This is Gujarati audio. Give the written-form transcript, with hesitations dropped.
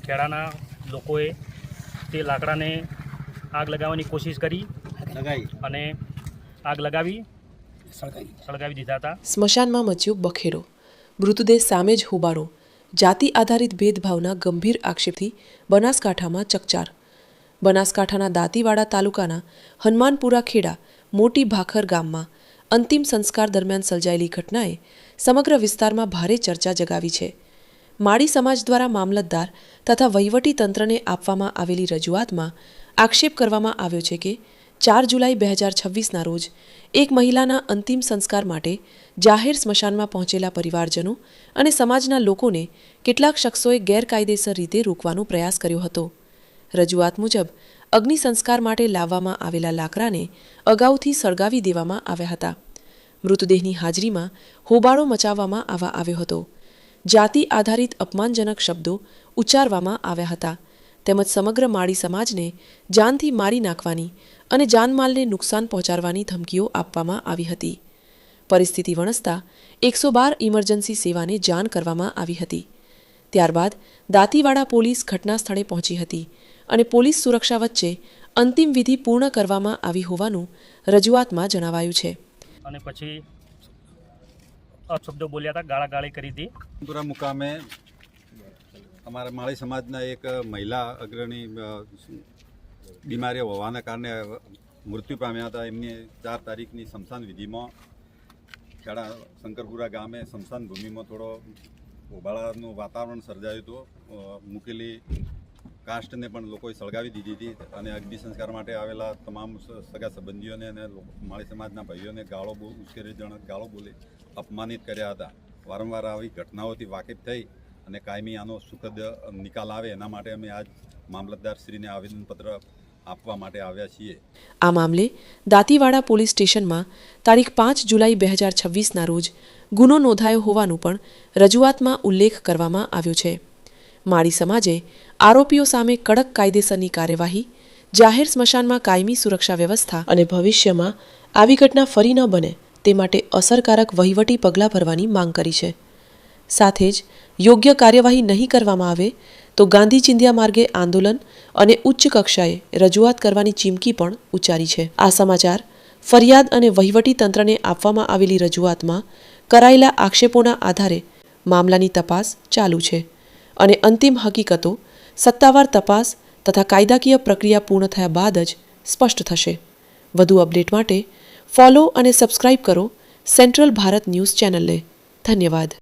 ખેડાના લોકોએ તે લાકડાને આગ લગાવવાની કોશિશ કરી અને આગ લગાવી સળગાવી દીધા હતા। સ્મશાનમાં મચ્યો બખેરો, મૃતદેહ સામે જ હોબાળો, જાતિ આધારિત ભેદભાવના ગંભીર આક્ષેપથી બનાસકાંઠામાં ચકચાર। બનાસકાંઠાના દાંતીવાડા તાલુકાના હનુમાનપુરા ખેડા મોટી ભાખર ગામમાં અંતિમ સંસ્કાર દરમિયાન સર્જાયેલી ઘટનાએ સમગ્ર વિસ્તારમાં ભારે ચર્ચા જગાવી છે। માળી સમાજ દ્વારા મામલતદાર તથા વહીવટી તંત્રને આપવામાં આવેલી રજૂઆતમાં આક્ષેપ કરવામાં આવ્યો છે કે 4 જુલાઈ 2026ના રોજ એક મહિલાના અંતિમ સંસ્કાર માટે જાહેર સ્મશાનમાં પહોંચેલા પરિવારજનો અને સમાજના લોકોને કેટલાક શખ્સોએ ગેરકાયદેસર રીતે રોકવાનો પ્રયાસ કર્યો હતો। રજૂઆત મુજબ અગ્નિ સંસ્કાર માટે લાવવામાં આવેલા લાકડાને અગાઉથી સળગાવી દેવામાં આવ્યા હતા। મૃતદેહની હાજરીમાં હોબાળો મચાવવામાં આવ્યો હતો। જાતિ આધારિત અપમાનજનક શબ્દો ઉચ્ચારવામાં આવ્યા હતા તેમજ સમગ્ર માળી સમાજને જાનથી મારી નાખવાની અને જાનમાલને નુકસાન પહોંચાડવાની ધમકીઓ આપવામાં આવી હતી। પરિસ્થિતિ વણસતા 112 ઇમરજન્સી સેવાને જાણ કરવામાં આવી હતી। ત્યારબાદ દાંતીવાડા પોલીસ ઘટના સ્થળે પહોંચી હતી અને પોલીસ સુરક્ષા વચ્ચે અંતિમ વિધિ પૂર્ણ કરવામાં આવી હોવાનું રજૂઆતમાં જણાવાયું છે। અને પછી અપશબ્દો બોલ્યા હતા, ગાળાગાળી કરી હતી। પૂરા મુકામે અમારા માળી સમાજના એક મહિલા અગ્રણી બીમારી હોવાના કારણે મૃત્યુ પામ્યા હતા। એમની 4 તારીખની સ્મશાન વિધિમાં ખેડા શંકરપુરા ગામે સ્મશાન ભૂમિમાં થોડો હોબાળાનું વાતાવરણ સર્જાયું હતું। મૂકેલી કાસ્ટને પણ લોકોએ સળગાવી દીધી હતી અને અગ્નિ સંસ્કાર માટે આવેલા તમામ સગા સંબંધીઓને અને માળી સમાજના ભાઈઓને ઉશ્કેરણીજનક ગાળો બોલી અપમાનિત કર્યા હતા। વારંવાર આવી ઘટનાઓથી વાકેફ થઈ અને કાયમી આનો સુખદ નિકાલ આવે એના માટે અમે આજ મામલતદારશ્રીને આવેદનપત્ર આપવા માટે આવ્યા છીએ। આ મામલે દાંતીવાડા પોલીસ સ્ટેશનમાં તારીખ 5 જુલાઈ 2026ના રોજ ગુનો નોંધાયો હોવાનું પણ રજૂઆતમાં ઉલ્લેખ કરવામાં આવ્યો છે। માળી સમાજે આરોપીઓ સામે કડક કાયદેસરની કાર્યવાહી, જાહેર સ્મશાનમાં કાયમી સુરક્ષા વ્યવસ્થા અને ભવિષ્યમાં આવી ઘટના ફરી ન બને તે માટે અસરકારક વહીવટી પગલાં ભરવાની માંગ કરી છે। સાથે જ યોગ્ય કાર્યવાહી નહીં કરવામાં આવે તો ગાંધી ચિંધ્યા માર્ગે આંદોલન અને ઉચ્ચ કક્ષાએ રજૂઆત કરવાની ચીમકી પણ ઉચ્ચારી છે। આ સમાચાર ફરિયાદ અને વહીવટી તંત્રને આપવામાં આવેલી રજૂઆતમાં કરાયેલા આક્ષેપોના આધારે મામલાની તપાસ ચાલુ છે અને અંતિમ હકીકતો સત્તાવાર તપાસ તથા કાયદાકીય પ્રક્રિયા પૂર્ણ થયા બાદ જ સ્પષ્ટ થશે। વધુ અપડેટ માટે ફોલો અને સબસ્ક્રાઇબ કરો સેન્ટ્રલ ભારત ન્યૂઝ ચેનલને। ધન્યવાદ।